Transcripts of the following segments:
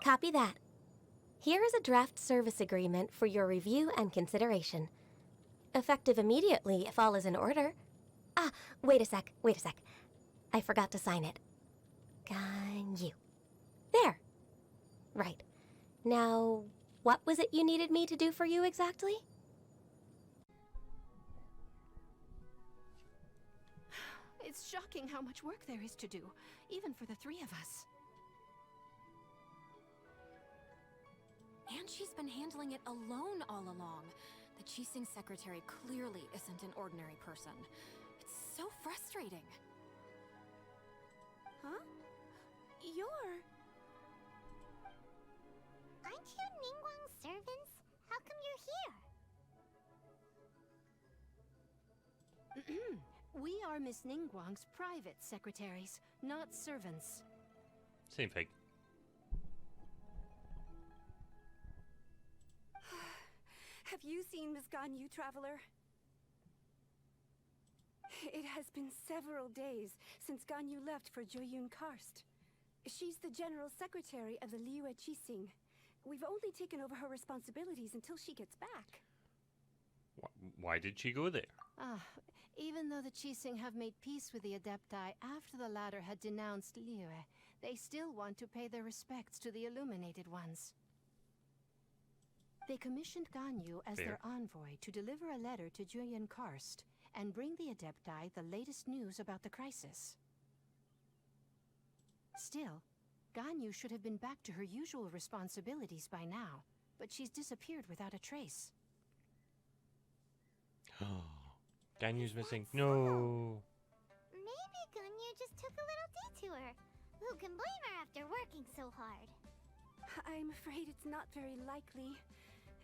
Copy that. Here is a draft service agreement for your review and consideration. Effective immediately if all is in order. Ah, wait a sec. I forgot to sign it. Ganyu. There. Right. Now, what was it you needed me to do for you exactly? It's shocking how much work there is to do, even for the three of us. And she's been handling it alone all along. The Qixing secretary clearly isn't an ordinary person. It's so frustrating. Huh? You're... Aren't you Ningguang's servants? How come you're here? We are Miss Ningguang's private secretaries, not servants. Same thing. Have you seen Miss Ganyu, Traveler? It has been several days since Ganyu left for Joyun Karst. She's the general secretary of the Liyue Qixing. We've only taken over her responsibilities until she gets back. Why did she go there? Even though the Qixing have made peace with the Adepti after the latter had denounced Liyue, they still want to pay their respects to the Illuminated Ones. They commissioned Ganyu as their envoy to deliver a letter to Joyun Karst and bring the Adepti the latest news about the crisis. Still, Ganyu should have been back to her usual responsibilities by now, but she's disappeared without a trace. Ganyu's missing. No. Maybe Ganyu just took a little detour. Who can blame her after working so hard? I'm afraid it's not very likely.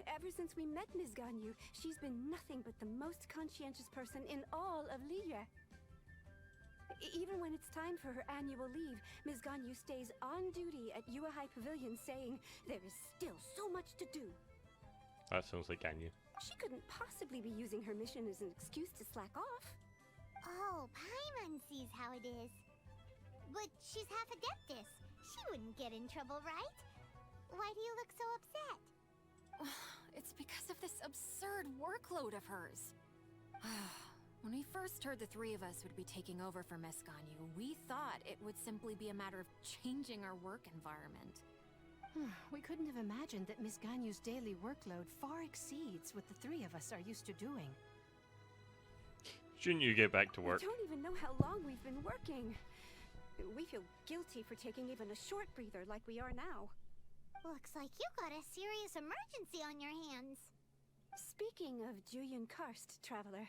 Ever since we met Ms. Ganyu, she's been nothing but the most conscientious person in all of Liyue. Even when it's time for her annual leave, Ms. Ganyu stays on duty at Yuehai Pavilion saying, there is still so much to do. That sounds like Ganyu. She couldn't possibly be using her mission as an excuse to slack off. Oh, Paimon sees how it is. But she's half Adeptus. She wouldn't get in trouble, right? Why do you look so upset? It's because of this absurd workload of hers. When we first heard the three of us would be taking over for Miss Ganyu, we thought it would simply be a matter of changing our work environment. We couldn't have imagined that Miss Ganyu's daily workload far exceeds what the three of us are used to doing. Shouldn't you get back to work? We don't even know how long we've been working. We feel guilty for taking even a short breather like we are now. Looks like you got a serious emergency on your hands. Speaking of Joyun Karst, Traveler,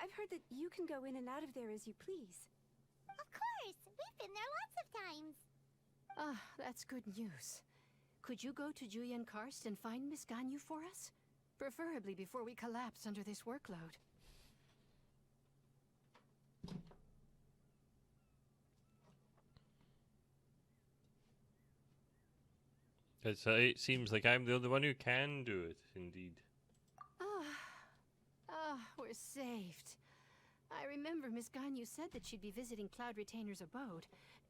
I've heard that you can go in and out of there as you please. Of course! We've been there lots of times! That's good news. Could you go to Joyun Karst and find Miss Ganyu for us? Preferably before we collapse under this workload. It seems like I'm the only one who can do it, indeed. We're saved. I remember Miss Ganyu said that she'd be visiting Cloud Retainer's abode.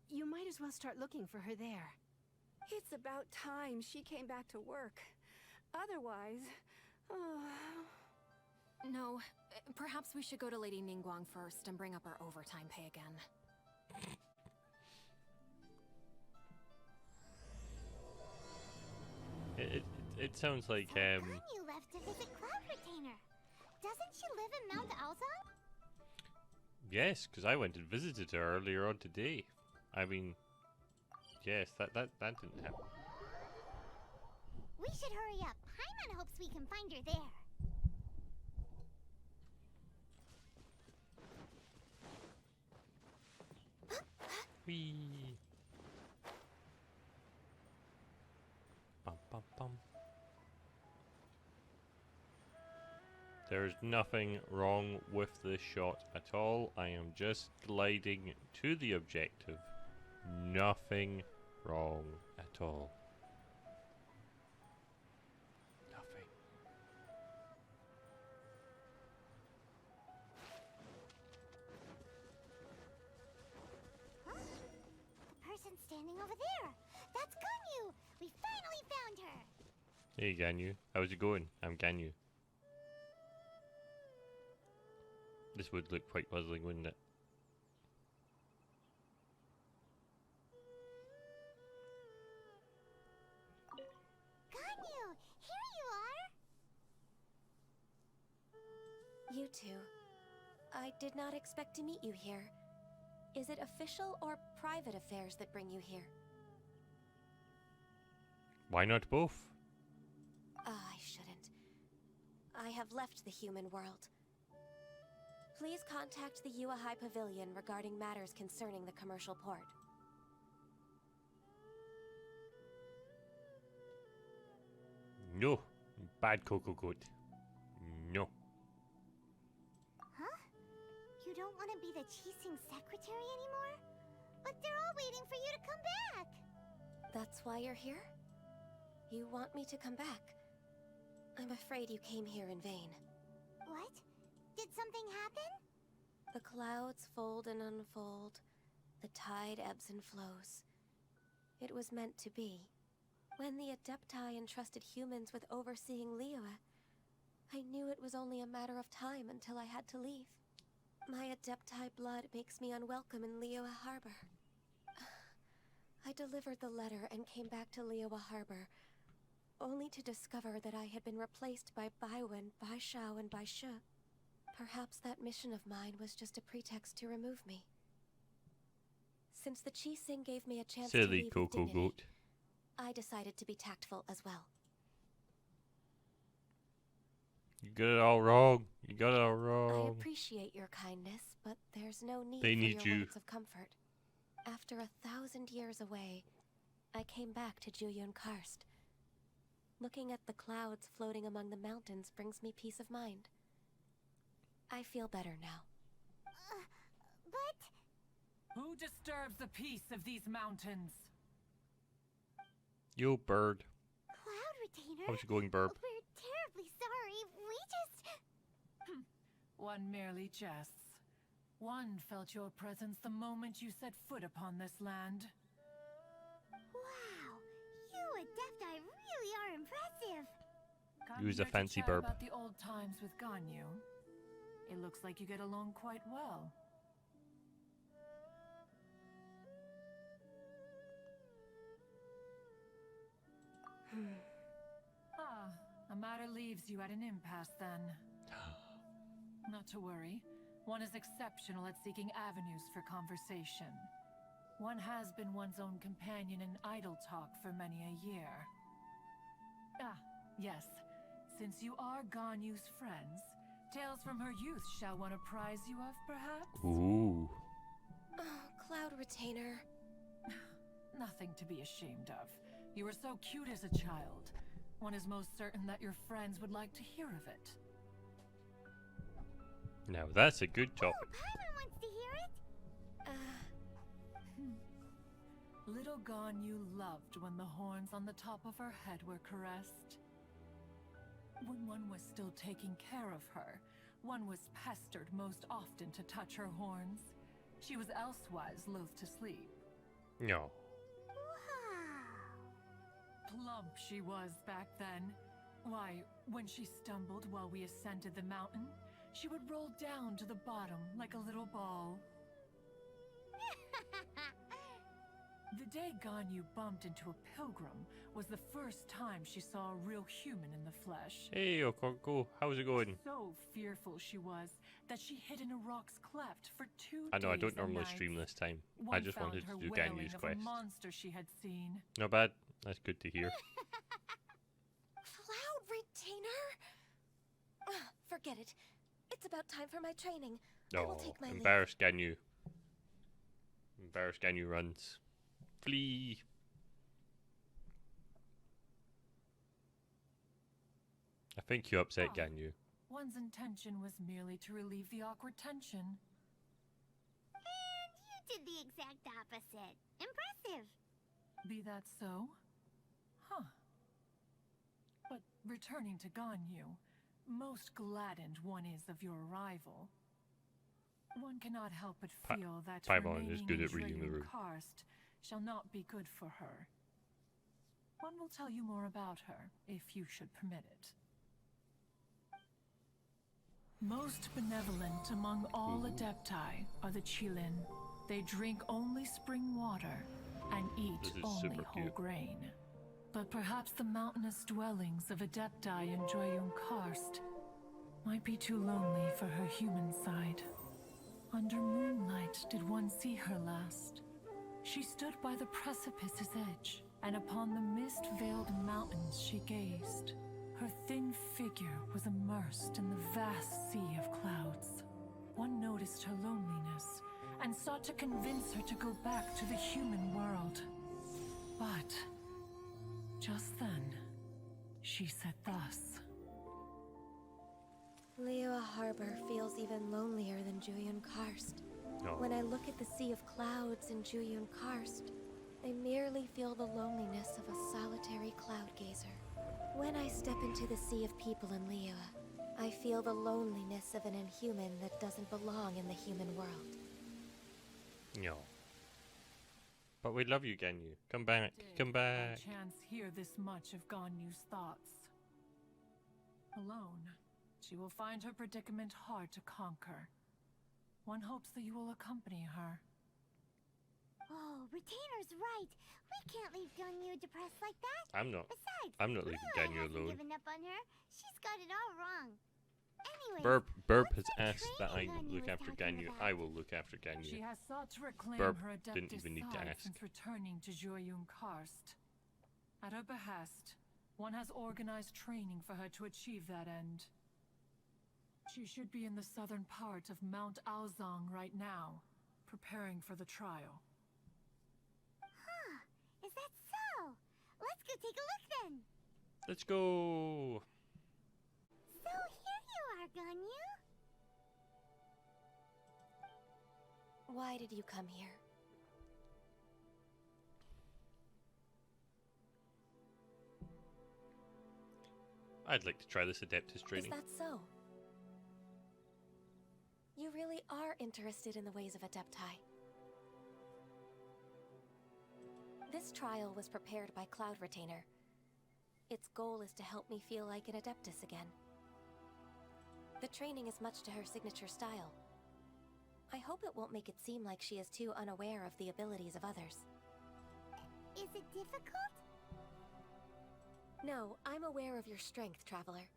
You might as well start looking for her there. It's about time she came back to work. Otherwise... No, perhaps we should go to Lady Ningguang first and bring up our overtime pay again. It sounds like So Ganyu left to visit Cloud Retainer. Doesn't she live in Mount Aozan? yes, because I went and visited her earlier on today. I mean, yes, that didn't happen. We should hurry up. Paimon hopes we can find her there. Whee! Bum, bum, bum. There's nothing wrong with this shot at all. I am just gliding to the objective. Nothing wrong at all. Nothing. Huh? The person standing over there. That's Ganyu. We Hey Ganyu, how's it going? I'm Ganyu. This would look quite puzzling, wouldn't it? Ganyu, here you are! You two. I did not expect to meet you here. Is it official or private affairs that bring you here? Why not both? I shouldn't. I have left the human world. Please contact the Yuahai Pavilion regarding matters concerning the commercial port. No. Bad Coco Goat. No. Huh? You don't want to be the Qixing secretary anymore? But they're all waiting for you to come back! That's why you're here? You want me to come back? I'm afraid you came here in vain. What? Did something happen? The clouds fold and unfold. The tide ebbs and flows. It was meant to be. When the Adepti entrusted humans with overseeing Liyue, I knew it was only a matter of time until I had to leave. My Adepti blood makes me unwelcome in Liyue Harbor. I delivered the letter and came back to Liyue Harbor, only to discover that I had been replaced by Baiwen, Baishao, and Baishu. Perhaps that mission of mine was just a pretext to remove me. Since the Qixing gave me a chance to Silly leave with Coco dignity, Goat. I decided to be tactful as well. You got it all wrong. You got it all I wrong. appreciate your kindness, but there's no need They for need your you. words of comfort. After 1,000 years away, I came back to Juyun Karst. Looking at the clouds floating among the mountains brings me peace of mind. I feel better now. But... Who disturbs the peace of these mountains? Yo, bird. Cloud Retainer? How's it going, Burb? We're terribly sorry. We just... One merely jests. One felt your presence the moment you set foot upon this land. Wow. You Adepti really are impressive. Come Use a here to fancy chat burp. about the old times with Ganyu. It looks like you get along quite well. Ah, a matter leaves you at an impasse then. Not to worry. One is exceptional at seeking avenues for conversation. One has been one's own companion in idle talk for many a year. Ah, yes. Since you are Ganyu's friends, tales from her youth shall one apprise you of, perhaps? Ooh. Oh, Cloud Retainer. Nothing to be ashamed of. You were so cute as a child. One is most certain that your friends would like to hear of it. Now that's a good Oh, topic. Paimon wants to hear it. Little Ganyu loved when the horns on the top of her head were caressed. When one was still taking care of her, one was pestered most often to touch her horns. She was elsewise loath to sleep. No. Wow. Plump she was back then. Why, when she stumbled while we ascended the mountain, she would roll down to the bottom like a little ball. The day Ganyu bumped into a pilgrim was the first time she saw a real human in the flesh. Hey, Okonko, how's it going? So fearful she was that she hid in a rock's cleft for 2 days I know I don't and normally nights. stream this time. I One just found wanted her to do wailing Ganyu's of quest. a monster she had seen. Not bad. That's good to hear. Cloud Retainer? Forget it. It's about time for my training. I will Oh, take my leave. embarrassed Ganyu. Embarrassed Ganyu runs. Flee. I think you upset Oh. Ganyu. One's intention was merely to relieve the awkward tension. And you did the exact opposite. Impressive. Be that so? Huh. But returning to Ganyu, most gladdened one is of your arrival. One cannot help but feel that Paimon is remaining good in at reading the Juyun room. Karst shall not be good for her. One will tell you more about her, if you should permit it. Most benevolent among all Adepti are the Qilin. They drink only spring water and eat This is only super whole cute. grain. But perhaps the mountainous dwellings of Adepti in Joyun Karst might be too lonely for her human side. Under moonlight did one see her last. She stood by the precipice's edge, and upon the mist-veiled mountains she gazed. Her thin figure was immersed in the vast sea of clouds. One noticed her loneliness, and sought to convince her to go back to the human world. But just then, she said thus. Liyue Harbor feels even lonelier than Juyun Karst. No. When I look at the sea of clouds in Juyun Karst, I merely feel the loneliness of a solitary cloud gazer. When I step into the sea of people in Liyue, I feel the loneliness of an inhuman that doesn't belong in the human world. No. But we love you, Ganyu. Come back. Come back. By chance hear this much of Ganyu's thoughts. Alone, she will find her predicament hard to conquer. One hopes that you will accompany her. Oh, Retainer's right. We can't leave Ganyu depressed like that. I'm not. Besides, I'm not leaving Liyue Ganyu hasn't alone. given up on her. She's got it all wrong. Anyway, Burp what's has that asked that I training Ganyu look was after talking Ganyu. about? I will look after She Ganyu. has sought to reclaim Burp her didn't Adeptus even need to side ask. since returning to Joyun Karst. At her behest, one has organized training for her to achieve that end. She should be in the southern part of Mount Aozang right now, preparing for the trial. Huh, is that so? Let's go take a look then. Let's go. So here you are, Ganyu. Why did you come here? I'd like to try this Adeptus training. Is that so? You really are interested in the ways of Adepti. This trial was prepared by Cloud Retainer. Its goal is to help me feel like an Adeptus again. The training is much to her signature style. I hope it won't make it seem like she is too unaware of the abilities of others. Is it difficult? No, I'm aware of your strength, Traveler.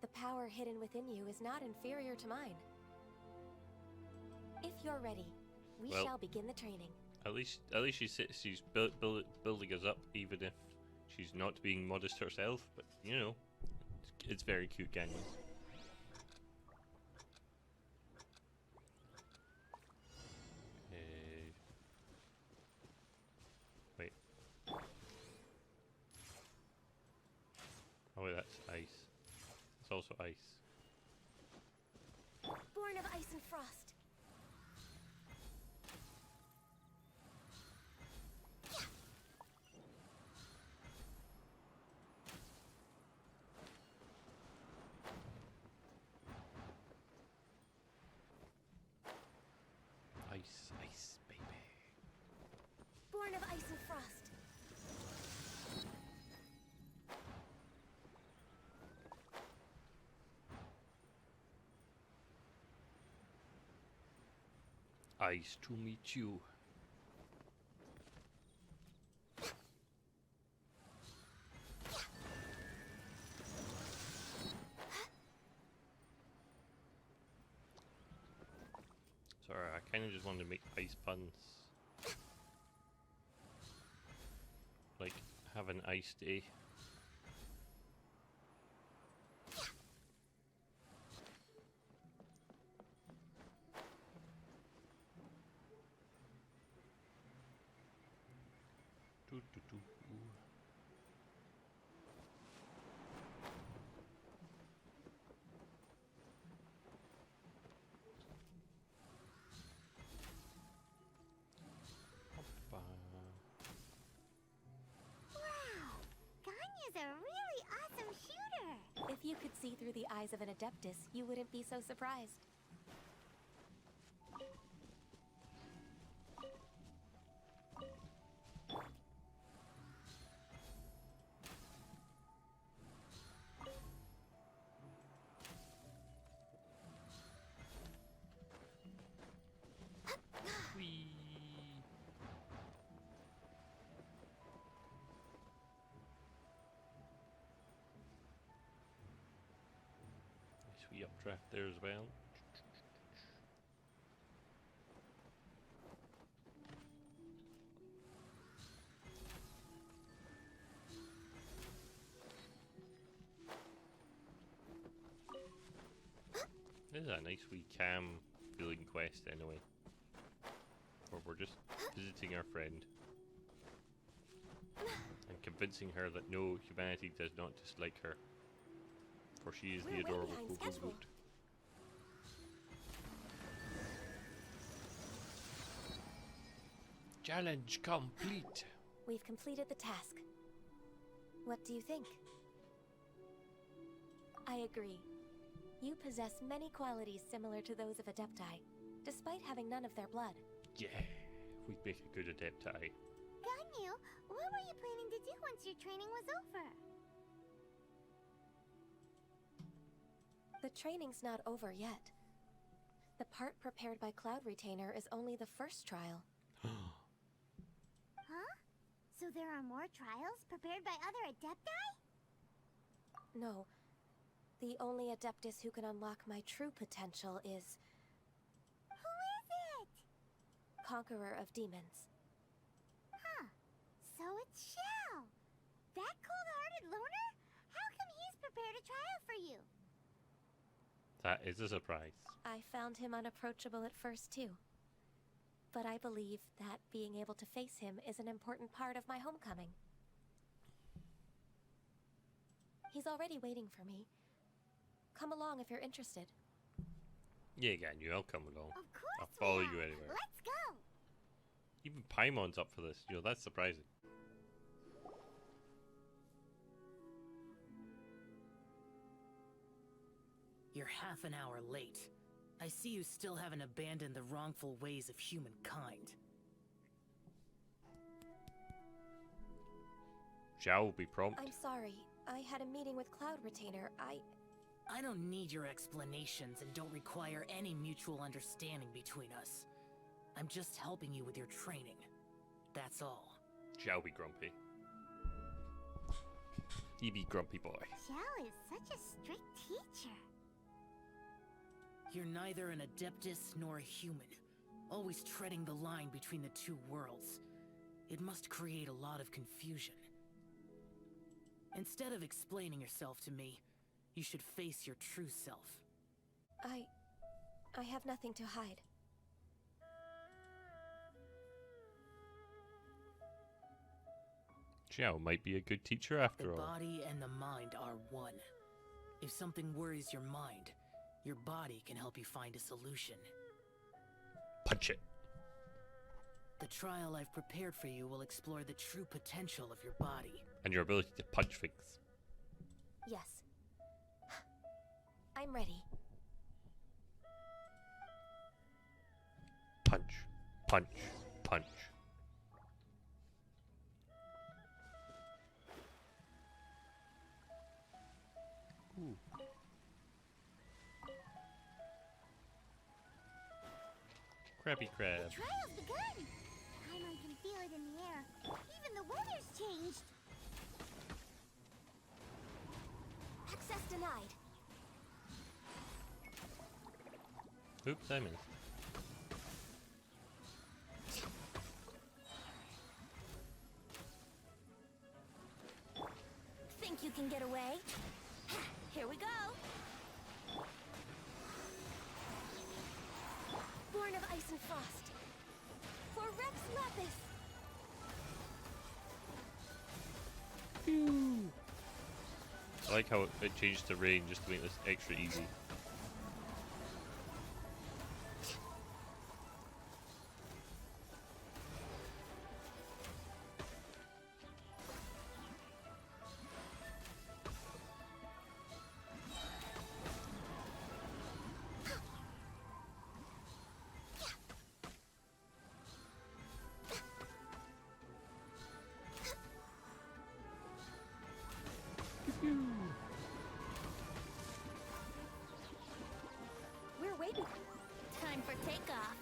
The power hidden within you is not inferior to mine. If you're ready, we Well, shall begin the training. At least she's building us up, even if she's not being modest herself. But you know, it's very cute, Ganyu. Wait. Oh wait, that's ice. It's also ice. Born of ice and frost. Ice, baby. Born of ice and frost. Ice to meet you. Sorry, I kind of just wanted to make ice puns. Like, have an ice day. Doo doo doo. Hoppa. Wow, Ganyu's a really awesome shooter. If you could see through the eyes of an Adeptus, you wouldn't be so surprised. wee updraft there as well. This is a nice wee cam feeling quest anyway. Where we're just visiting our friend. And convincing her that no, humanity does not dislike her. For she is We're the way adorable behind Gogo schedule. Goat. Challenge complete. We've completed the task. What do you think? I agree. You possess many qualities similar to those of Adepti, despite having none of their blood. Yeah, we make a good Adepti. Ganyu, what were you planning to do once your training was over? The training's not over yet. The part prepared by Cloud Retainer is only the first trial. Huh? So there are more trials prepared by other Adepti? No. The only Adeptus who can unlock my true potential is Who is it? Conqueror of Demons. Huh. So it's Xiao. That cold-hearted loner? How come he's prepared a trial for you? That is a surprise. I found him unapproachable at first, too. But I believe that being able to face him is an important part of my homecoming. He's already waiting for me. Come along if you're interested. Yeah, Ganyu, I'll come along. Of course I'll follow we you are. anywhere. Let's go. Even Paimon's up for this. You know, that's surprising. You're half an hour late. I see you still haven't abandoned the wrongful ways of humankind. Zhao will be prompt. I'm sorry. I had a meeting with Cloud Retainer. I don't need your explanations and don't require any mutual understanding between us. I'm just helping you with your training. That's all. Zhao be grumpy. He be grumpy boy. Xiao is such a strict teacher. You're neither an Adeptus nor a human, always treading the line between the two worlds. It must create a lot of confusion. Instead of explaining yourself to me, you should face your true self. I have nothing to hide. Zhao might be a good teacher The after all. body and the mind are one. If something worries your mind, your body can help you find a solution. Punch it. The trial I've prepared for you will explore the true potential of your body. And your ability to punch things. Yes. I'm ready. Punch. Punch. Punch. Ooh. Krabby Crab. The trial's begun. Paimon can feel it in the air. Even the weather's changed. Access denied. Oops, I missed. Think you can get away? Here we go. Born of ice and frost. For Rex Lapis. I like how it changed to rain just to make this extra easy. We're waiting. Time for takeoff.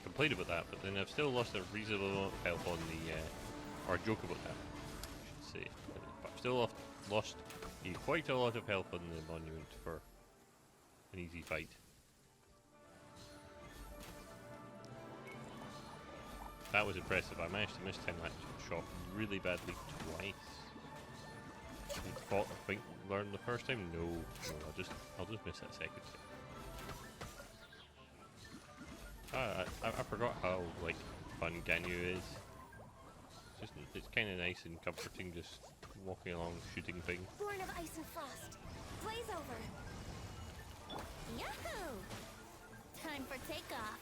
Complain about that, but then I've still lost a reasonable amount of health on the, or joke about that, I should say. But I've still lost Need quite a lot of help on the monument for an easy fight. That was impressive. I managed to miss 10 that shot really badly twice. Thought, I think, learned the first time? No, I'll just miss that second time. I forgot how like fun Ganyu is. It's kind of nice and comforting just walking along shooting things. Born of ice and frost. Blaze over. Yahoo! Time for takeoff.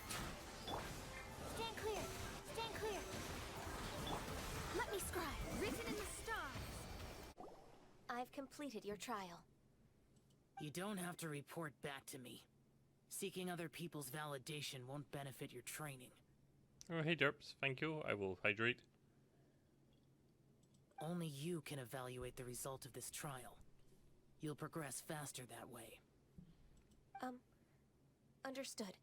Stand clear. Stand clear. Let me scribe. Written in the stars. I've completed your trial. You don't have to report back to me. Seeking other people's validation won't benefit your training. Oh, hey Derps, thank you. I will hydrate. Only you can evaluate the result of this trial. You'll progress faster that way. Understood.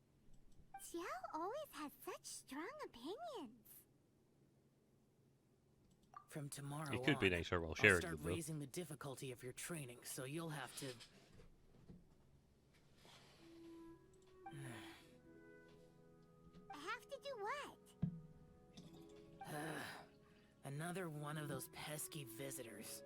Xiao always has such strong opinions. From tomorrow It could be on, nicer while I'll sharing start them, though. raising the difficulty of your training, so you'll have to... I have to do what? Another one of those pesky visitors.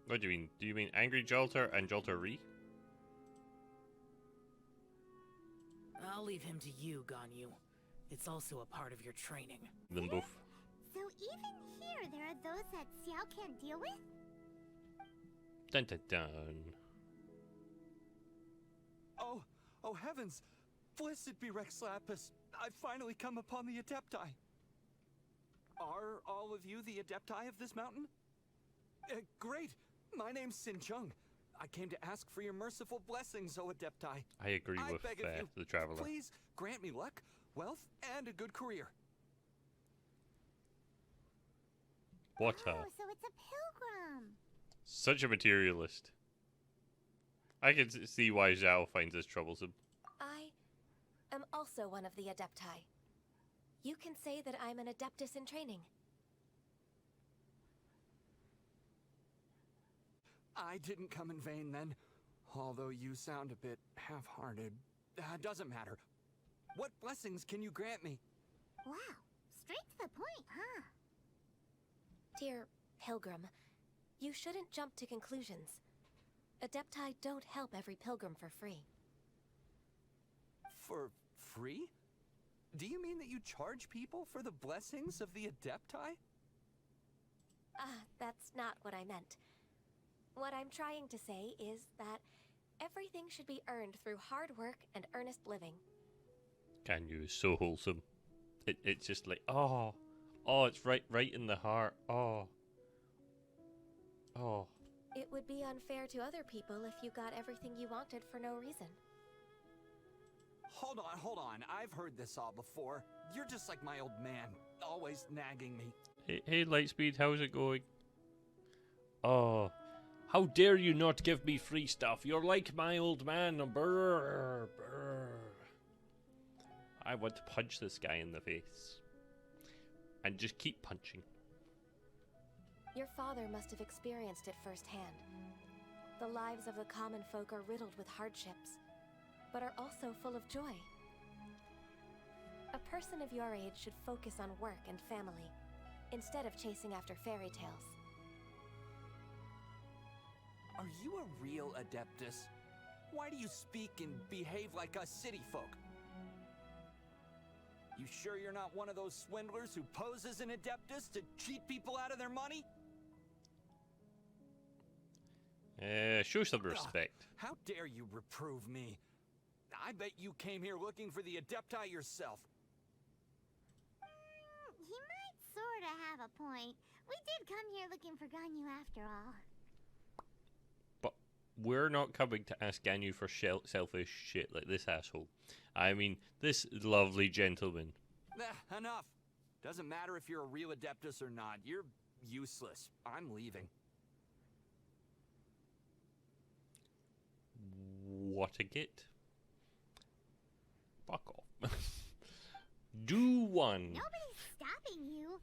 What do you mean? Do you mean Angry Jolter and Jolter-Ree? I'll leave him to you, Ganyu. It's also a part of your training. Them both. So even here, there are those that Xiao can't deal with? Dun dun dun. Oh heavens! Blessed be Rex Lapis. I've finally come upon the Adepti. Are all of you the Adepti of this mountain? Great! My name's Sin Chung. I came to ask for your merciful blessings, O Adepti. I agree with beg of you, the Traveler. Please grant me luck, wealth, and a good career. What Oh, a... so it's a pilgrim. Such a materialist. I can see why Zhao finds this troublesome. I am also one of the Adepti. You can say that I'm an Adeptus in training. I didn't come in vain then, although you sound a bit half-hearted. Doesn't matter. What blessings can you grant me? Wow, straight to the point, huh? Dear Pilgrim, you shouldn't jump to conclusions. Adepti don't help every pilgrim for free. For free? Do you mean that you charge people for the blessings of the Adepti? That's not what I meant. What I'm trying to say is that everything should be earned through hard work and earnest living. Ganyu is so wholesome. It's just like, oh, it's right in the heart. Oh. It would be unfair to other people if you got everything you wanted for no reason. Hold on. I've heard this all before. You're just like my old man, always nagging me. Hey Lightspeed, how's it going? Oh, how dare you not give me free stuff? You're like my old man. Brr, brr. I want to punch this guy in the face. And just keep punching. Your father must have experienced it firsthand. The lives of the common folk are riddled with hardships, but are also full of joy. A person of your age should focus on work and family, instead of chasing after fairy tales. Are you a real Adeptus? Why do you speak and behave like us city folk? You sure you're not one of those swindlers who pose as an Adeptus to cheat people out of their money? Show some respect. How dare you reprove me? I bet you came here looking for the Adepti yourself. He might sorta have a point. We did come here looking for Ganyu after all. But we're not coming to ask Ganyu for selfish shit like this asshole. I mean, this lovely gentleman. Enough. Doesn't matter if you're a real Adeptus or not. You're useless. I'm leaving. What a git. Fuck off. Do one. Nobody's stopping you.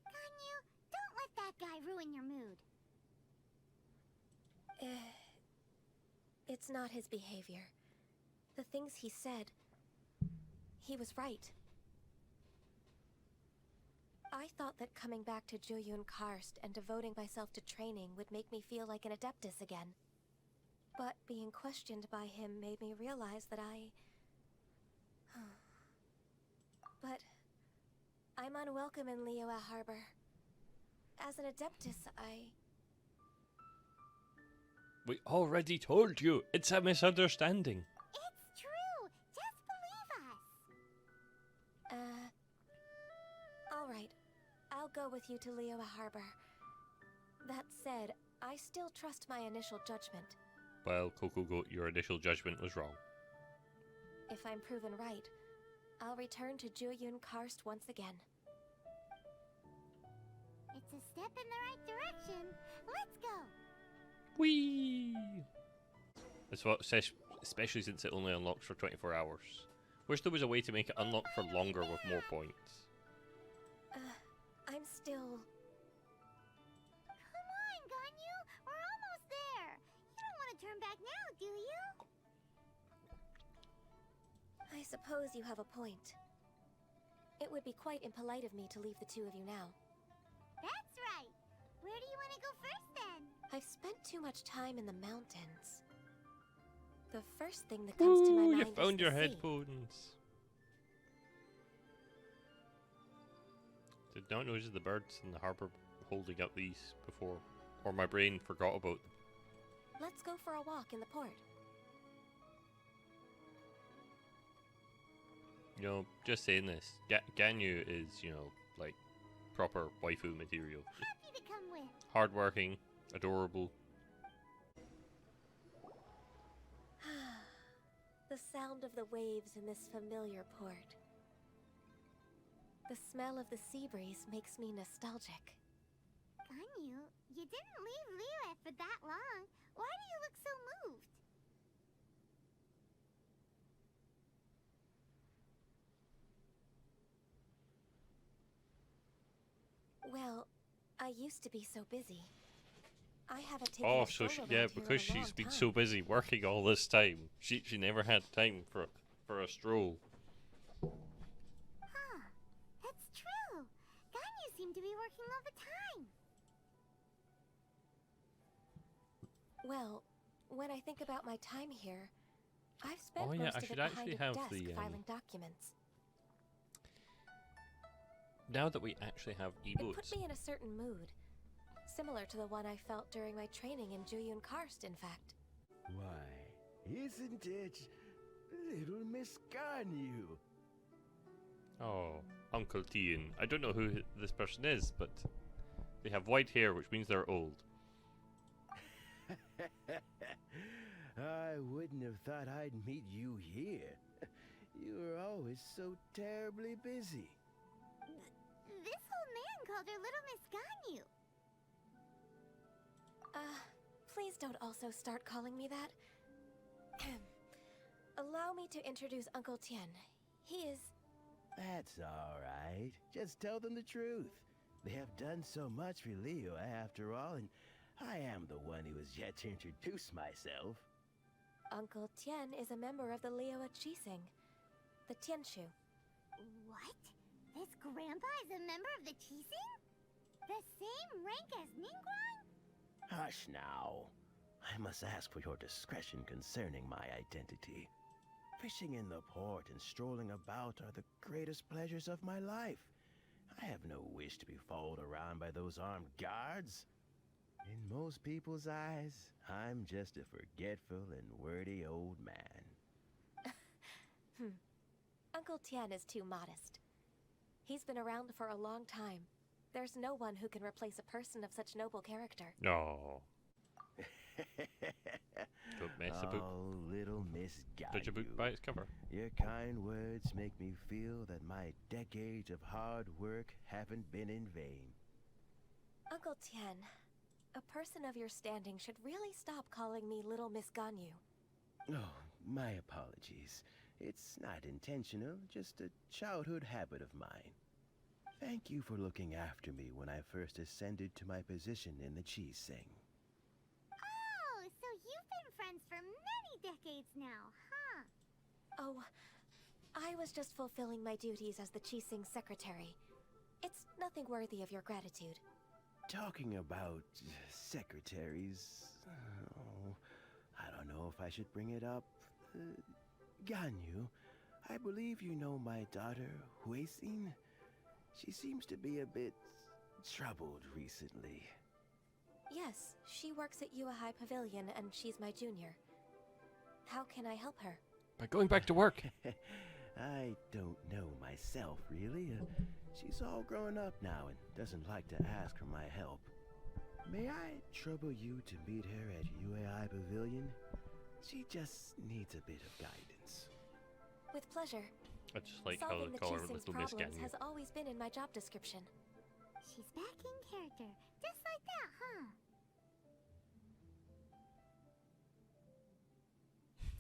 Ganyu, don't let that guy ruin your mood. It's not his behavior. The things he said, he was right. I thought that coming back to Jueyun Karst and devoting myself to training would make me feel like an adeptus again. But being questioned by him made me realize that But I'm unwelcome in Liyue Harbor. As an adeptus, We already told you. It's a misunderstanding. It's true. Just believe us. Alright. I'll go with you to Liyue Harbor. That said, I still trust my initial judgment. Well, Coco Goat, your initial judgment was wrong. If I'm proven right, I'll return to Jueyun Karst once again. It's a step in the right direction. Let's go. Whee! That's what it says, especially since it only unlocks for 24 hours. Wish there was a way to make it unlock for longer with more points. I'm still... Come on, Ganyu. We're almost there. You don't want to turn back now, do you? I suppose you have a point. It would be quite impolite of me to leave the two of you now. That's right. Where do you want to go first, then? I've spent too much time in the mountains. The first thing that comes to my mind You is found the your sea. headphones. Did not notice the birds in the harbour holding up these before, or my brain forgot about them. Let's go for a walk in the port. You know, just saying this, Ganyu is, you know, like proper waifu material. Happy to come with. Hardworking, adorable. The sound of the waves in this familiar port. The smell of the sea breeze makes me nostalgic. Ganyu, you didn't leave Liyue for that long. Why do you look so moved? Well, I used to be so busy. I haven't taken Oh, a so stroll yeah, around here because in a she's long been time. so busy working all this time, she never had time for a stroll. Huh. That's true. Ganyu seemed to be working all the time. Well, when I think about my time here, I've spent Oh, yeah, most I of should it behind actually a have desk the, filing documents. Now that we actually have It emotes, put me in a certain mood, similar to the one I felt during my training in Jueyun Karst, in fact. Why, isn't it little Miss Ganyu? oh, Uncle Tien. I don't know who this person is, but they have white hair, which means they're old. I wouldn't have thought I'd meet you here. You were always so terribly busy. This old man called her Little Miss Ganyu. Please don't also start calling me that. Allow me to introduce Uncle Tien. He is... That's all right. Just tell them the truth. They have done so much for Liyue after all, and I am the one who has yet to introduce myself. Uncle Tien is a member of the Liyue Qixing, the Tianshu. What? This grandpa is a member of the Qixing? The same rank as Ningguang? Hush now. I must ask for your discretion concerning my identity. Fishing in the port and strolling about are the greatest pleasures of my life. I have no wish to be followed around by those armed guards. In most people's eyes, I'm just a forgetful and wordy old man. Uncle Tien is too modest. He's been around for a long time. There's no one who can replace a person of such noble character. No. Don't mess a book. Oh, little Miss Judge a book Ganyu. by its cover. Your kind words make me feel that my decades of hard work haven't been in vain. Uncle Tien, a person of your standing should really stop calling me Little Miss Ganyu. Oh, my apologies. It's not intentional, just a childhood habit of mine. Thank you for looking after me when I first ascended to my position in the cheese sing. Oh, so you've been friends for many decades now, huh? Oh, I was just fulfilling my duties as the Qixing secretary. It's nothing worthy of your gratitude. Talking about secretaries, oh, I don't know if I should bring it up. Ganyu, I believe you know my daughter, Huixin. She seems to be a bit troubled recently. Yes, she works at Yua High Pavilion and she's my junior. How can I help her? By going back to work. I don't know myself, really. She's all grown up now and doesn't like to ask for my help. May I trouble you to meet her at UAI Pavilion? She just needs a bit of guidance. With pleasure. I just like how Solving they the call her Qixing's Little Miss problems Ganyu. has always been in my job description. She's back in character, just like that, huh?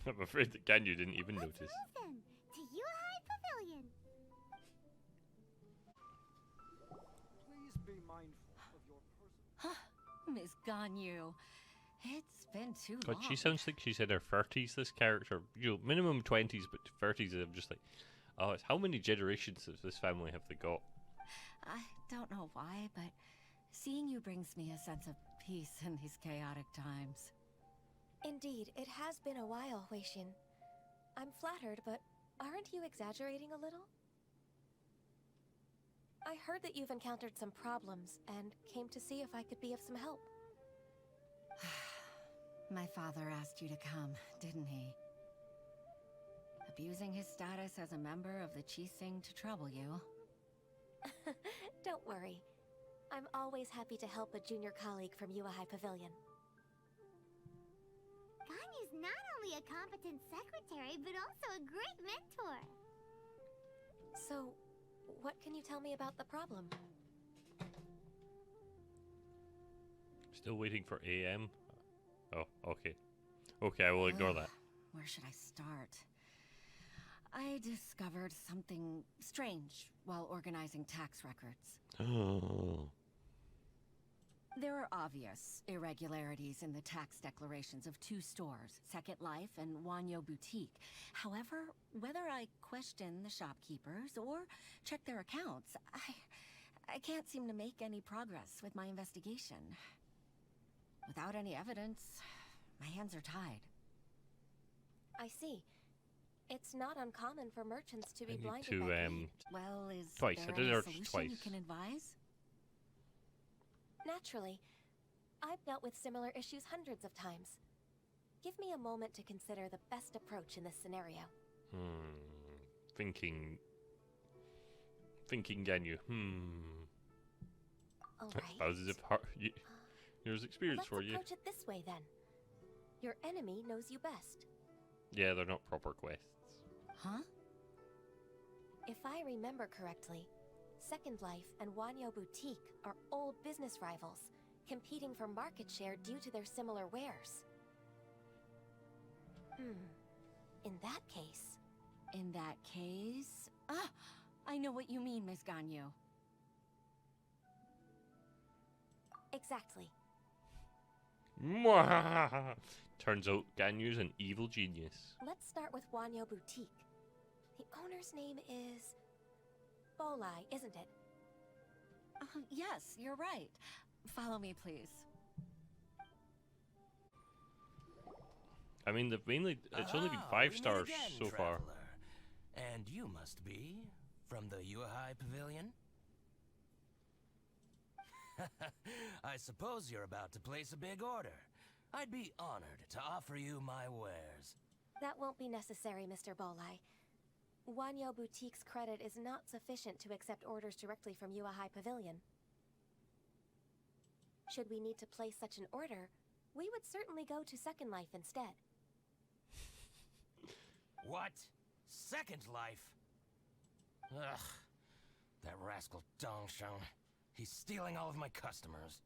I'm afraid that Ganyu didn't even Let's notice. move then to Yuhai Pavilion. Please be mindful of your person. Miss Ganyu, it's been too God, long. she sounds like she's in her 30s, this character. You know, minimum 20s, but 30s, I'm just like, oh, it's how many generations of this family have they got? I don't know why, but seeing you brings me a sense of peace in these chaotic times. Indeed, it has been a while, Huixin. I'm flattered, but aren't you exaggerating a little? I heard that you've encountered some problems and came to see if I could be of some help. My father asked you to come, didn't he? Abusing his status as a member of the Qixing to trouble you. Don't worry. I'm always happy to help a junior colleague from Yua High Pavilion. Ganyu's not only a competent secretary, but also a great mentor. So, what can you tell me about the problem? Still waiting for AM? Oh, okay. Okay, I will ignore that. Where should I start? I discovered something strange while organizing tax records. Oh. There are obvious irregularities in the tax declarations of two stores, Second Life and Wanyo Boutique. However, whether I question the shopkeepers or check their accounts, I can't seem to make any progress with my investigation. Without any evidence, my hands are tied. I see. It's not uncommon for merchants to be I need blinded to, by greed. Well, is Twice. there I did any it solution twice. you can advise? Naturally. I've dealt with similar issues hundreds of times. Give me a moment to consider the best approach in this scenario. Thinking Ganyu. Alright. Sounds as if there's experience Let's for you. approach it this way then. Your enemy knows you best. Yeah, they're not proper quests. Huh? If I remember correctly, Second Life and Wanyo Boutique are old business rivals, competing for market share due to their similar wares. In that case... In that case... Ah! I know what you mean, Miss Ganyu. Exactly. Turns out Ganyu's an evil genius. Let's start with Wanyo Boutique. The owner's name is... Bolai, isn't it? Yes, you're right. Follow me, please. I mean, it's only been Ah, 5 we meet stars again, so far. traveler. And you must be from the Yuhai Pavilion? I suppose you're about to place a big order. I'd be honored to offer you my wares. That won't be necessary, Mr. Bolai. Wanyo Boutique's credit is not sufficient to accept orders directly from Yua High Pavilion. Should we need to place such an order, we would certainly go to Second Life instead. What? Second Life? Ugh. That rascal Dongsheng. He's stealing all of my customers.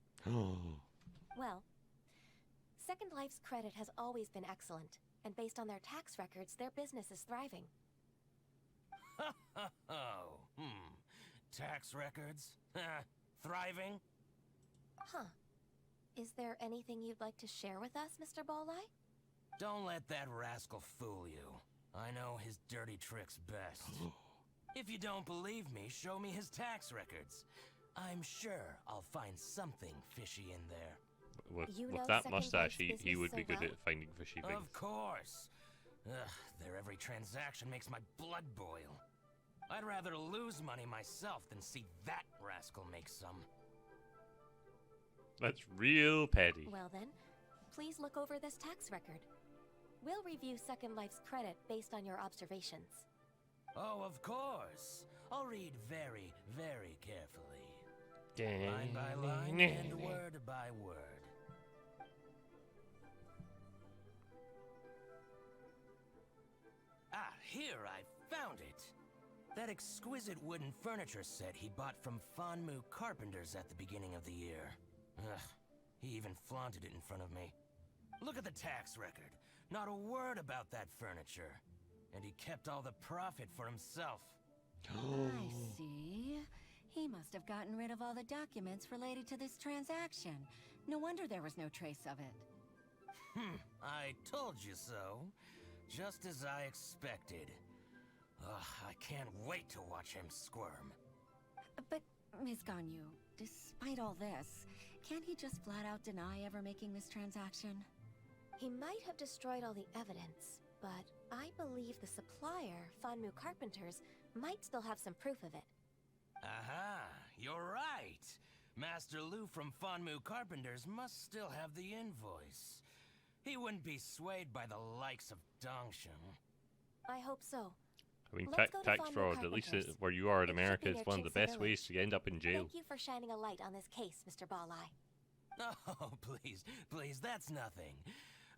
Well, Second Life's credit has always been excellent, and based on their tax records, their business is thriving. Oh, tax records? Thriving? Huh. Is there anything you'd like to share with us, Mr. Balleye? Don't let that rascal fool you. I know his dirty tricks best. If you don't believe me, show me his tax records. I'm sure I'll find something fishy in there. With that mustache, he would be good at finding fishy things. Of course. Ugh, their every transaction makes my blood boil. I'd rather lose money myself than see that rascal make some. That's real petty. Well then, please look over this tax record. We'll review Second Life's credit based on your observations. Oh, of course. I'll read very, very carefully. Line by line and word by word. Ah, here, I found it. That exquisite wooden furniture set he bought from Fanmu Carpenters at the beginning of the year. Ugh, he even flaunted it in front of me. Look at the tax record. Not a word about that furniture. And he kept all the profit for himself. I see. He must have gotten rid of all the documents related to this transaction. No wonder there was no trace of it. I told you so. Just as I expected. Ugh, I can't wait to watch him squirm. But, Ms. Ganyu, despite all this, can't he just flat out deny ever making this transaction? He might have destroyed all the evidence, but I believe the supplier, Fanmu Carpenters, might still have some proof of it. Aha, you're right. Master Lu from Fanmu Carpenters must still have the invoice. He wouldn't be swayed by the likes of Dongsheng. I hope so. I mean, Let's go to tax Fanmu fraud, at least Carpenters. where you are in It should America, be is near one of the Chinsa best ways Village. to end up in jail. Thank you for shining a light on this case, Mr. Balleye. Oh, please, that's nothing.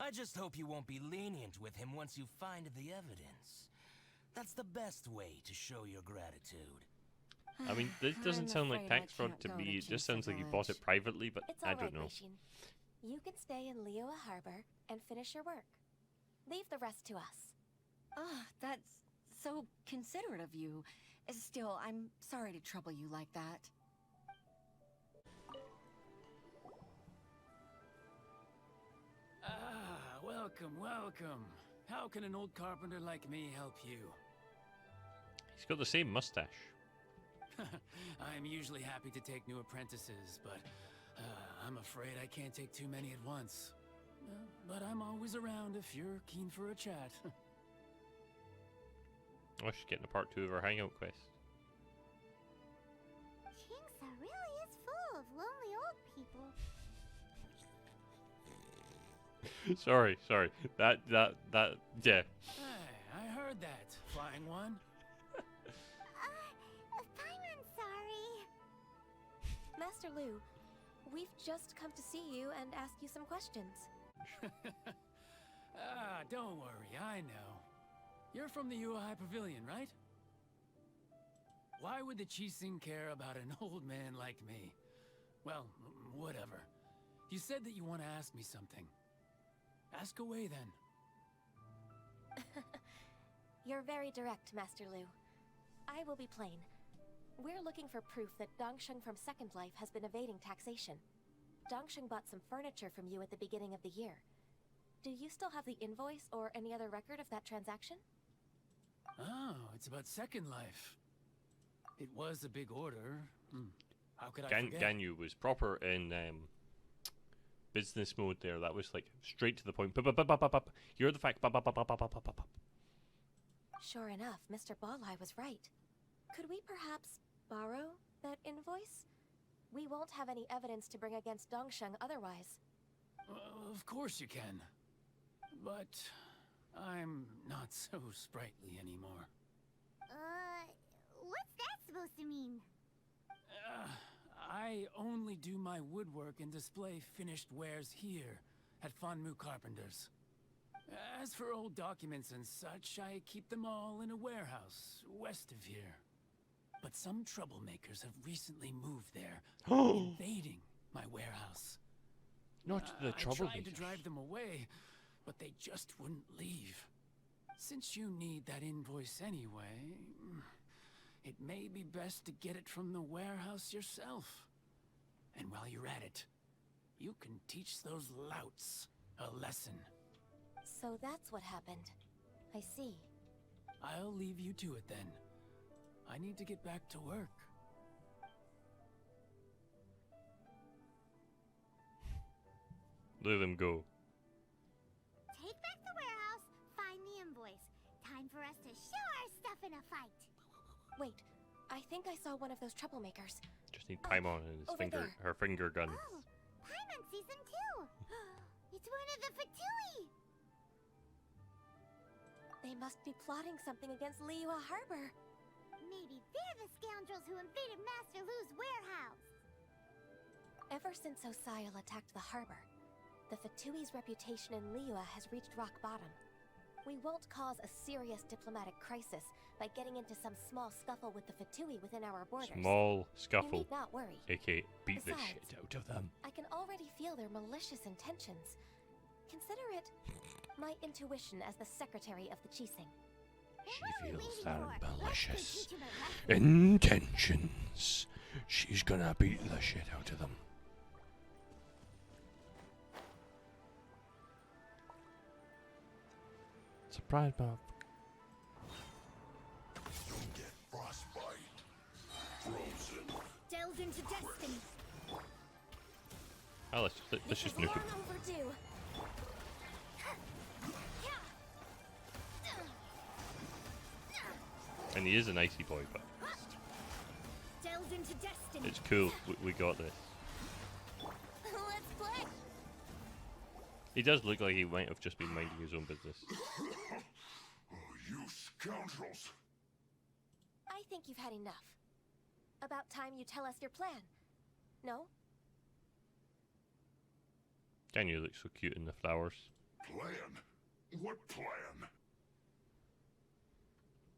I just hope you won't be lenient with him once you find the evidence. That's the best way to show your gratitude. I mean, this doesn't I'm sound like afraid I tax fraud can't to go me. to It just Chinsa sounds like he bought it Village. privately, but It's I all don't right, know. Weishin. You can stay in Liyue Harbor and finish your work. Leave the rest to us. Ah, that's so considerate of you. Still, I'm sorry to trouble you like that. Ah, welcome, welcome. How can an old carpenter like me help you? He's got the same mustache. I'm usually happy to take new apprentices, but I'm afraid I can't take too many at once. But I'm always around if you're keen for a chat. Oh, she's getting a part 2 of her hangout quest. Chinsa really is full of lonely old people. sorry. That, yeah. Hey, I heard that, Flying One. I'm sorry. Master Lu, we've just come to see you and ask you some questions. Ah, don't worry, I know. You're from the Yuehai Pavilion, right? Why would the Qixing care about an old man like me? Well, whatever. You said that you want to ask me something. Ask away, then. You're very direct, Master Lu. I will be plain. We're looking for proof that Dongsheng from Second Life has been evading taxation. Dongsheng bought some furniture from you at the beginning of the year. Do you still have the invoice or any other record of that transaction? Oh, it's about Second Life. It was a big order. How could I forget? Ganyu was proper in business mode there. That was like straight to the point. Here are the facts. Sure enough, Mr. Balleye was right. Could we perhaps borrow that invoice? We won't have any evidence to bring against Dongsheng otherwise. Of course you can. But I'm not so sprightly anymore. What's that supposed to mean? I only do my woodwork and display finished wares here at Fanmu Carpenters. As for old documents and such, I keep them all in a warehouse west of here. But some troublemakers have recently moved there, invading my warehouse. Not the I tried to troublemakers. drive them away, but they just wouldn't leave. Since you need that invoice anyway, it may be best to get it from the warehouse yourself. And while you're at it, you can teach those louts a lesson. So that's what happened. I see. I'll leave you to it then. I need to get back to work. Let them go. Take back the warehouse, find the invoice. Time for us to show our stuff in a fight. Wait, I think I saw one of those troublemakers. Just need Paimon and his over there. her finger guns. Oh, Paimon sees them too. It's one of the Fatui. They must be plotting something against Liyue Harbor. Maybe they're the scoundrels who invaded Master Lu's warehouse. Ever since Osial attacked the harbor, the Fatui's reputation in Liyue has reached rock bottom. We won't cause a serious diplomatic crisis by getting into some small scuffle with the Fatui within our borders. Small You scuffle, need not worry. aka beat the Besides, shit out of them. I can already feel their malicious intentions. Consider it my intuition as the secretary of the Qixing. She feels waiting their for? malicious Let's go teach 'em a lesson. intentions. She's gonna beat the shit out of them. Surprise, Bob. Don't get frostbite. Frozen. Delve into destiny. Oh, let's just nuke him. Long overdue. And he is an icy boy, but Delve into destiny. it's cool. We got this. Let's play. He does look like he might have just been minding his own business. Oh, you scoundrels! I think you've had enough. About time you tell us your plan. No? Ganyu looks so cute in the flowers. Plan? What plan?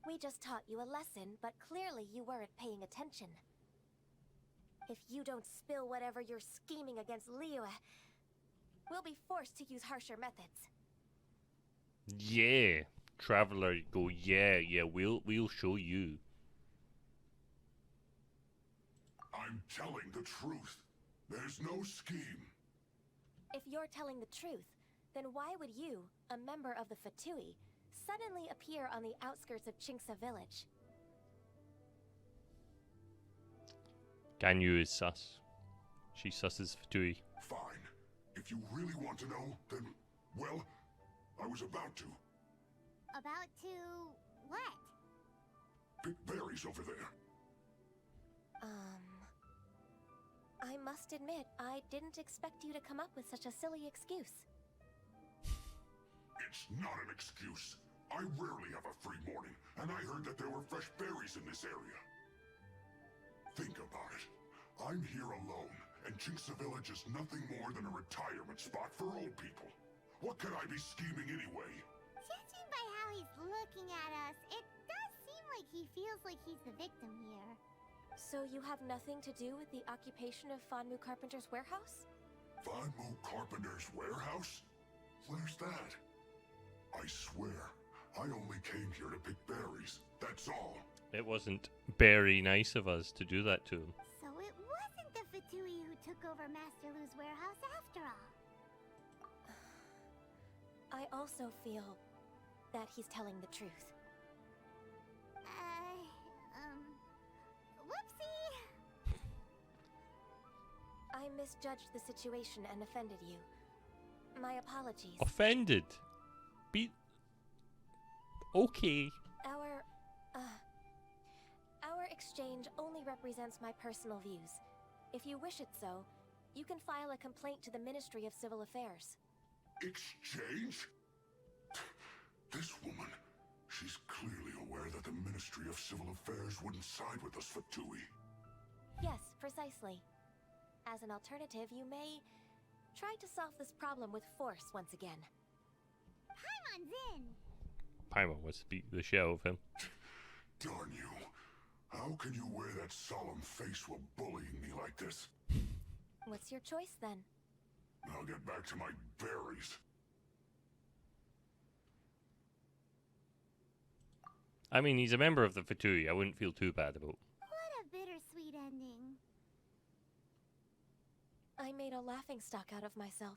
We just taught you a lesson, but clearly you weren't paying attention. If you don't spill whatever you're scheming against Liyue, we'll be forced to use harsher methods. Yeah, Traveler, go. Yeah, we'll show you. I'm telling the truth. There's no scheme. If you're telling the truth, then why would you, a member of the Fatui, suddenly appear on the outskirts of Qingce village? Ganyu is sus. She susses Fatui. Fine. If you really want to know, then, well, I was about to. About to what? Pick berries over there. I must admit, I didn't expect you to come up with such a silly excuse. It's not an excuse. I rarely have a free morning, and I heard that there were fresh berries in this area. Think about it. I'm here alone, and Qingce Village is nothing more than a retirement spot for old people. What could I be scheming anyway? Judging by how he's looking at us, it does seem like he feels like he's the victim here. So you have nothing to do with the occupation of Fanmu Carpenter's warehouse? Fanmu Carpenter's warehouse? Where's that? I swear, I only came here to pick berries. That's all. It wasn't very nice of us to do that to him. So it wasn't the Fatui who took over Master Lu's warehouse after all. I also feel that he's telling the truth. Whoopsie! I misjudged the situation and offended you. My apologies. Offended? Okay. Our exchange only represents my personal views. If you wish it so, you can file a complaint to the Ministry of Civil Affairs. Exchange? This woman, she's clearly aware that the Ministry of Civil Affairs wouldn't side with us, Fatui. Yes, precisely. As an alternative, you may try to solve this problem with force once again. Paimon's in! Paimon wants to beat the shit out of him. Darn you. How can you wear that solemn face while bullying me like this? What's your choice then? I'll get back to my berries. I mean, he's a member of the Fatui. I wouldn't feel too bad about. What a bittersweet ending. I made a laughingstock out of myself.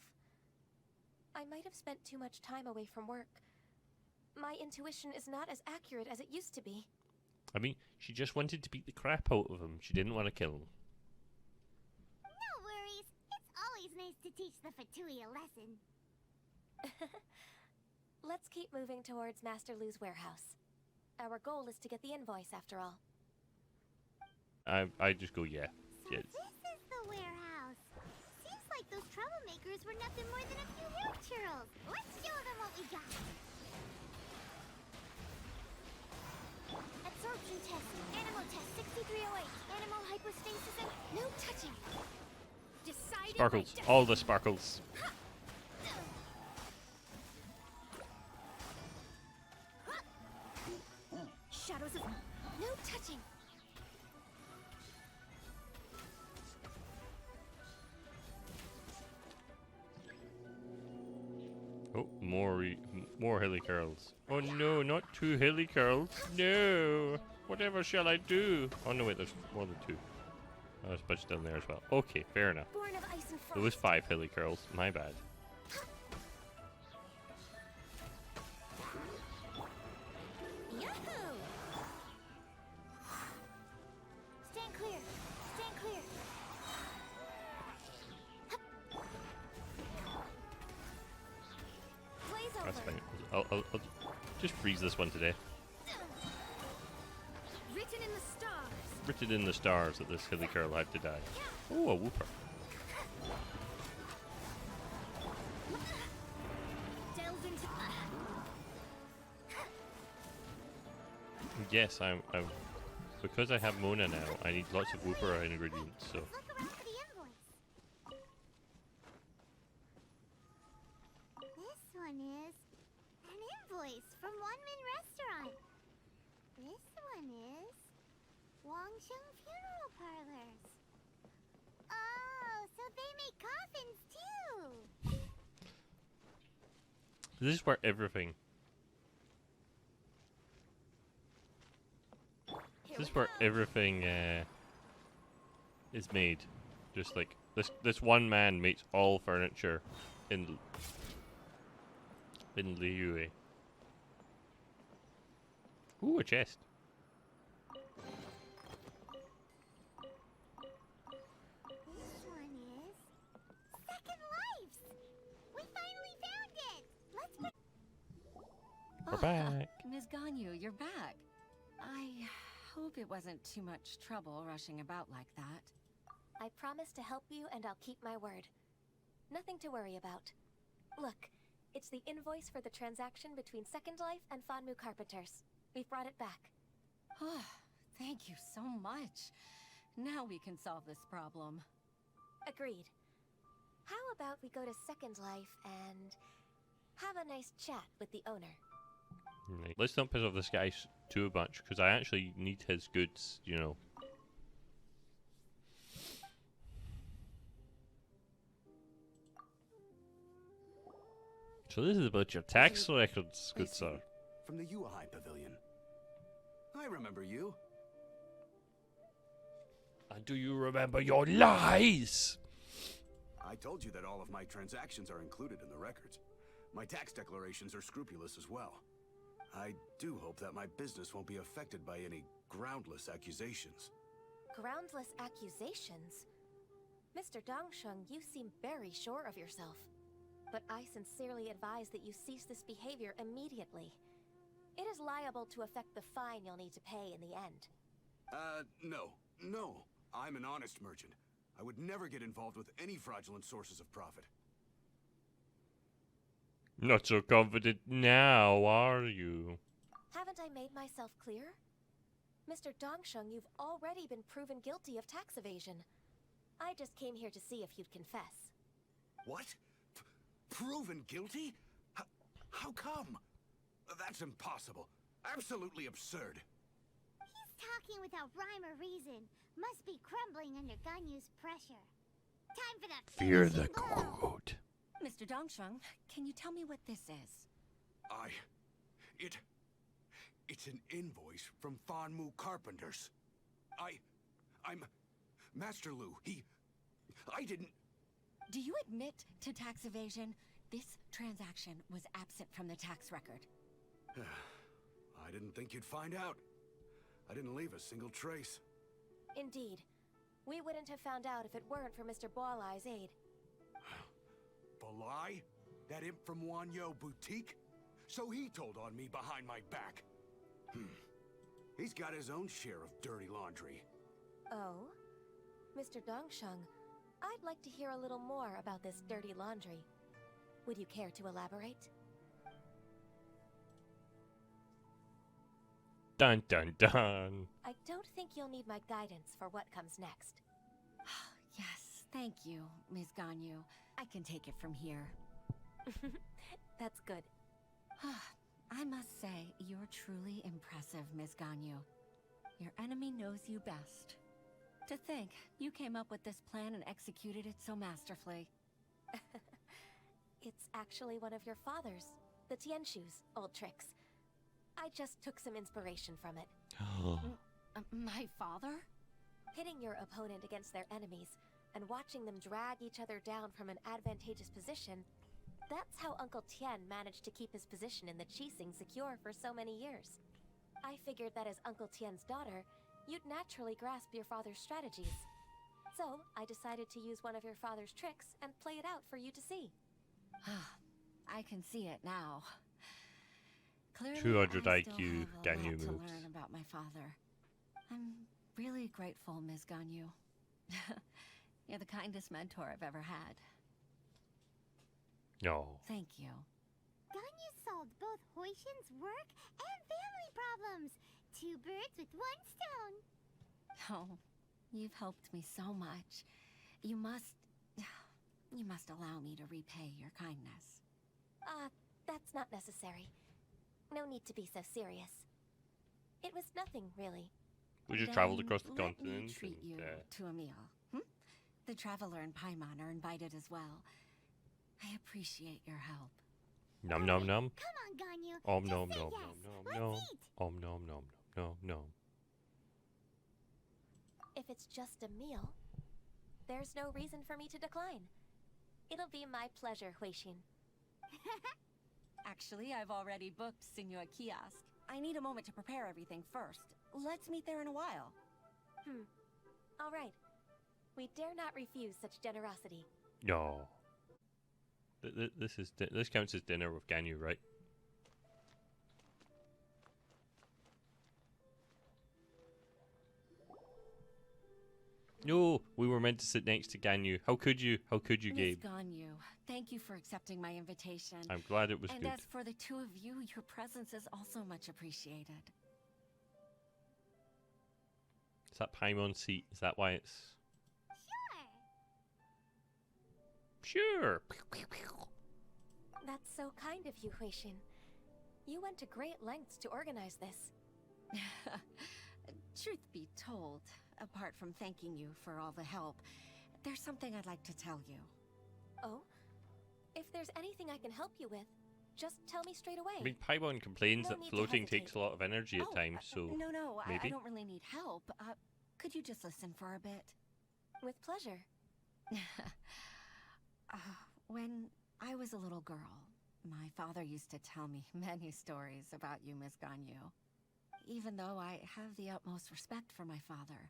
I might have spent too much time away from work. My intuition is not as accurate as it used to be. I mean, she just wanted to beat the crap out of him. She didn't want to kill him. No worries. It's always nice to teach the Fatui a lesson. Let's keep moving towards Master Lu's warehouse. Our goal is to get the invoice, after all. I just go, yeah. So Yes. this is the warehouse. Seems like those troublemakers were nothing more than a few hair churls. Let's show them what we got. Absorption test. Animal test 6308. Animal hypostasis and no touching. Decided Sparkles. by All the sparkles. Shadows of no touching. Oh, more hilly curls. Oh no, not two hilly curls. No. Whatever shall I do? Oh no, wait, there's more than two. Oh, there's a bunch down there as well. Okay, fair enough. Born of ice and There was frost. 5 hilly curls. My bad. Yahoo! Stand clear. Stand clear. Blaze over. That's fine. I'll just freeze this one today. Written in the stars. Written in the stars that this hilly curl had to die. Oh, a whooper. Delve into. Yes, I'm because I have Mona now. I need lots of whooper ingredients. So Look around for the invoice. This one is an invoice from One Min Restaurant. This one is Wangsheng Funeral Parlors. Oh, so they make coffins too. this is where everything. This is where everything is made. Just like this one man makes all furniture in Liyue. Ooh, a chest. This one is Second Lives. We finally found it. Let's. We're back. Ms. Ganyu, you're back. I hope it wasn't too much trouble rushing about like that. I promise to help you, and I'll keep my word. Nothing to worry about. Look, it's the invoice for the transaction between Second Life and Fanmu Carpenters. We've brought it back. Oh, thank you so much. Now we can solve this problem. Agreed. How about we go to Second Life and have a nice chat with the owner? Right. Let's not piss off this guy too much, because I actually need his goods, you know. So this is about your tax records, good sir. From the Yuahai Pavilion. I remember you. And do you remember your lies? I told you that all of my transactions are included in the records. My tax declarations are scrupulous as well. I do hope that my business won't be affected by any groundless accusations. Groundless accusations? Mr. Dongsheng, you seem very sure of yourself. But I sincerely advise that you cease this behavior immediately. It is liable to affect the fine you'll need to pay in the end. No. I'm an honest merchant. I would never get involved with any fraudulent sources of profit. Not so confident now, are you? Haven't I made myself clear? Mr. Dongsheng, you've already been proven guilty of tax evasion. I just came here to see if you'd confess. What? Proven guilty? How come? That's impossible. Absolutely absurd. He's talking without rhyme or reason. Must be crumbling under Ganyu's pressure. Time for that. Fear the finishing blow. quote. Mr. Dongsheng, can you tell me what this is? It's an invoice from Fanmu Carpenters. I'm... Master Lu, I didn't... Do you admit to tax evasion? This transaction was absent from the tax record. I didn't think you'd find out. I didn't leave a single trace. Indeed. We wouldn't have found out if it weren't for Mr. Boalai's aid. Balai? That imp from Wanyo Boutique? So he told on me behind my back. He's got his own share of dirty laundry. Oh? Mr. Dongsheng, I'd like to hear a little more about this dirty laundry. Would you care to elaborate? Dun dun dun. I don't think you'll need my guidance for what comes next. Yes, thank you, Ms. Ganyu. I can take it from here. That's good. I must say, you're truly impressive, Ms. Ganyu. Your enemy knows you best. To think, you came up with this plan and executed it so masterfully. It's actually one of your father's, the Tianshu's, old tricks. I just took some inspiration from it. My father? Pitting your opponent against their enemies and watching them drag each other down from an advantageous position, that's how Uncle Tian managed to keep his position in the Qixing secure for so many years. I figured that as Uncle Tian's daughter, you'd naturally grasp your father's strategies. So, I decided to use one of your father's tricks and play it out for you to see. I can see it now. Clearly, 200 I still IQ have a Ganyu lot to moves. learn about my father. I'm really grateful, Ms. Ganyu. You're the kindest mentor I've ever had. No. Thank you. Ganyu solved both Huixin's work and family problems. 2 birds with 1 stone. Oh, you've helped me so much. You must allow me to repay your kindness. That's not necessary. No need to be so serious. It was nothing, really. We just Then traveled across the let continent. me treat you and, to a meal. The Traveler and Paimon are invited as well. I appreciate your help. Nom nom nom. Come on, Ganyu. Om Just nom say nom yes. nom Let's nom. eat. Om nom nom nom nom. If it's just a meal, there's no reason for me to decline. It'll be my pleasure, Huixin. Actually, I've already booked Senor Kiosk. I need a moment to prepare everything first. Let's meet there in a while. All right. We dare not refuse such generosity. No. This counts as dinner with Ganyu, right? No, we were meant to sit next to Ganyu. How could you? How could you, Miss Gabe? Ganyu, thank you for accepting my invitation. I'm glad it was and good. as for the two of you, your presence is also much appreciated. Is that Paimon seat? Is that why it's... Sure. That's so kind of you, Huixin. You went to great lengths to organize this. Truth be told, apart from thanking you for all the help, there's something I'd like to tell you. Oh? If there's anything I can help you with, just tell me straight away. I mean, Paimon complains No that need to floating hesitate. takes a lot of energy at times, so No, I maybe? don't really need help. Could you just listen for a bit? With pleasure. When I was a little girl, my father used to tell me many stories about you, Miss Ganyu. Even though I have the utmost respect for my father,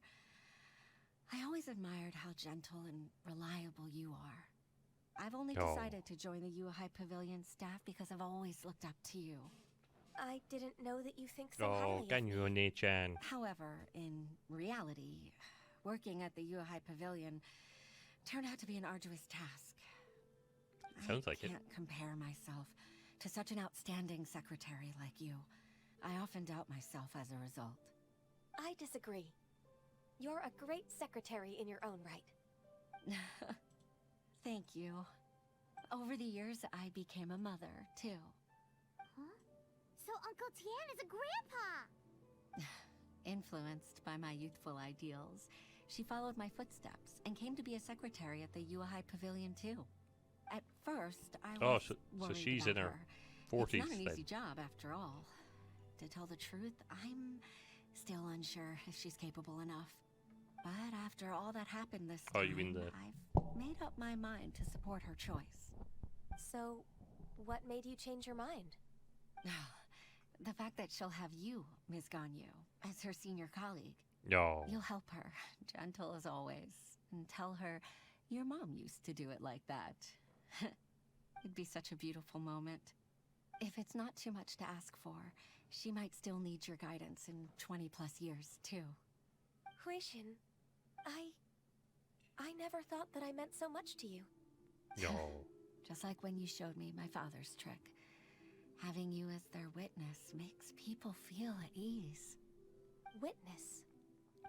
I always admired how gentle and reliable you are. I've only decided to join the Yuhai Pavilion staff because I've always looked up to you. I didn't know that you think so Oh, highly of Ganyu me. One-chan. However, in reality, working at the Yuhai Pavilion turned out to be an arduous task. Sounds like I it. can't compare myself to such an outstanding secretary like you. I often doubt myself as a result. I disagree. You're a great secretary in your own right. Thank you. Over the years, I became a mother, too. Huh? So Uncle Tian is a grandpa! Influenced by my youthful ideals, she followed my footsteps and came to be a secretary at the Yuhai Pavilion, too. At first, I was So worried she's about in her her. 40s It's not an then. easy job, after all. To tell the truth, I'm still unsure if she's capable enough. But after all that happened this time, you mean the... I've made up my mind to support her choice. So, what made you change your mind? The fact that she'll have you, Miss Ganyu, as her senior colleague. No. You'll help her, gentle as always, and tell her your mom used to do it like that. It'd be such a beautiful moment. If it's not too much to ask for, she might still need your guidance in 20+ years, too. Huishin, I never thought that I meant so much to you. No. Just like when you showed me my father's trick. Having you as their witness makes people feel at ease. Witness?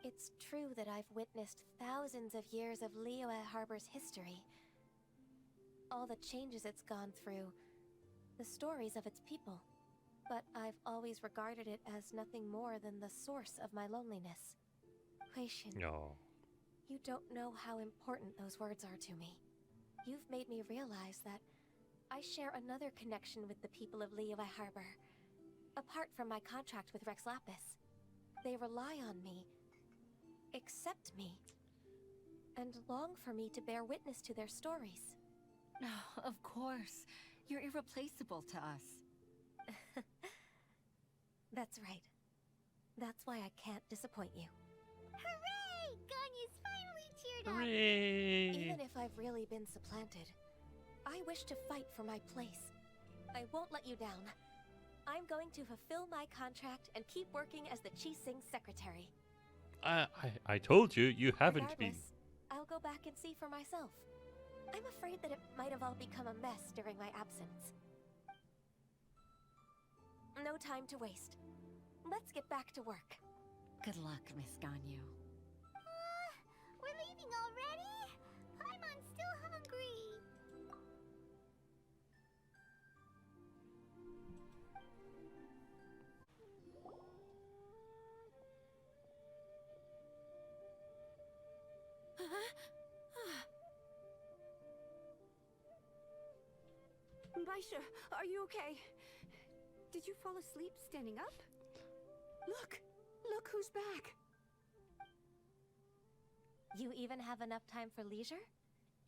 It's true that I've witnessed thousands of years of Liyue Harbor's history. All the changes it's gone through, the stories of its people. But I've always regarded it as nothing more than the source of my loneliness. Huishin, No. you don't know how important those words are to me. You've made me realize that I share another connection with the people of Liyue Harbor. Apart from my contract with Rex Lapis, they rely on me, accept me, and long for me to bear witness to their stories. Oh, of course. You're irreplaceable to us. That's right. That's why I can't disappoint you. Hooray! Ganyu's finally cheered up! Hooray! Even if I've really been supplanted, I wish to fight for my place. I won't let you down. I'm going to fulfill my contract and keep working as the Qixing secretary. I told you, you haven't been. Regardless, I'll go back and see for myself. I'm afraid that it might have all become a mess during my absence. No time to waste. Let's get back to work. Good luck, Miss Ganyu. We're leaving already? Paimon's still hungry. Baisha, are you okay? Did you fall asleep standing up? Look! Look who's back! You even have enough time for leisure?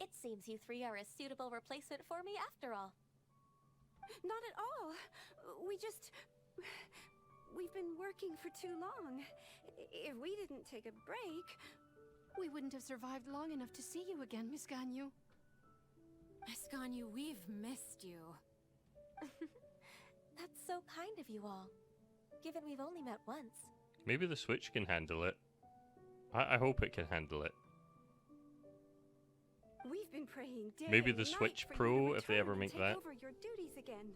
It seems you three are a suitable replacement for me after all. Not at all. We've been working for too long. If we didn't take a break... We wouldn't have survived long enough to see you again, Miss Ganyu. Miss Ganyu, we've missed you. That's so kind of you all, given we've only met once. Maybe the Switch can handle it. I hope it can handle it. We've been praying day Maybe and the night Switch for you Pro, to if they ever return and make take that. over your duties again.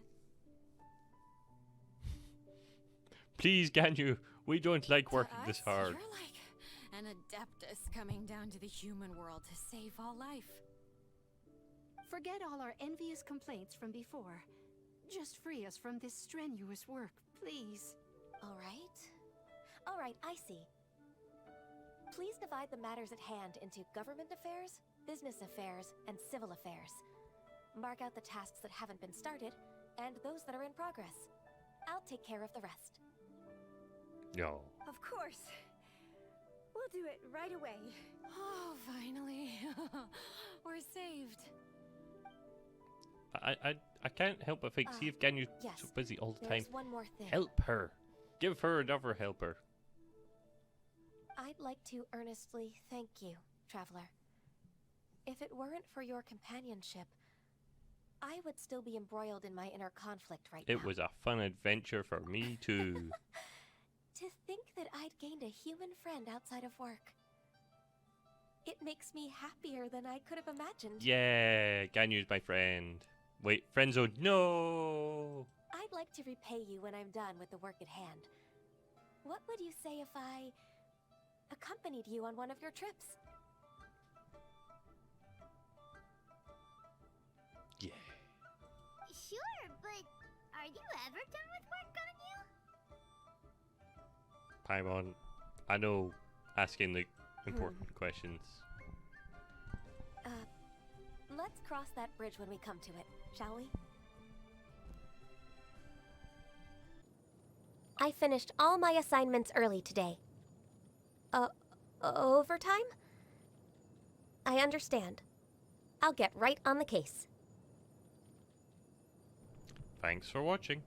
Please, Ganyu, we don't like working To this us, hard. You're like an adeptus coming down to the human world to save all life. Forget all our envious complaints from before. Just free us from this strenuous work, please. All right, I see. Please divide the matters at hand into government affairs, business affairs, and civil affairs. Mark out the tasks that haven't been started, and those that are in progress. I'll take care of the rest. No. Of course. We'll do it right away. Oh, finally. We're saved. I can't help but think, see if Ganyu's yes, so busy all the time. There's one more thing. Help her. Give her another helper. I'd like to earnestly thank you, Traveler. If it weren't for your companionship, I would still be embroiled in my inner conflict right now. It was a fun adventure for me too. To think that I'd gained a human friend outside of work. It makes me happier than I could have imagined. Yeah, Ganyu's my friend. Wait, friend zone, no! I'd like to repay you when I'm done with the work at hand. What would you say if I accompanied you on one of your trips? Yeah. Sure, but are you ever done with work, Ganyu? Paimon, I know asking the important questions. Let's cross that bridge when we come to it, shall we? I finished all my assignments early today. Overtime? I understand. I'll get right on the case. Thanks for watching.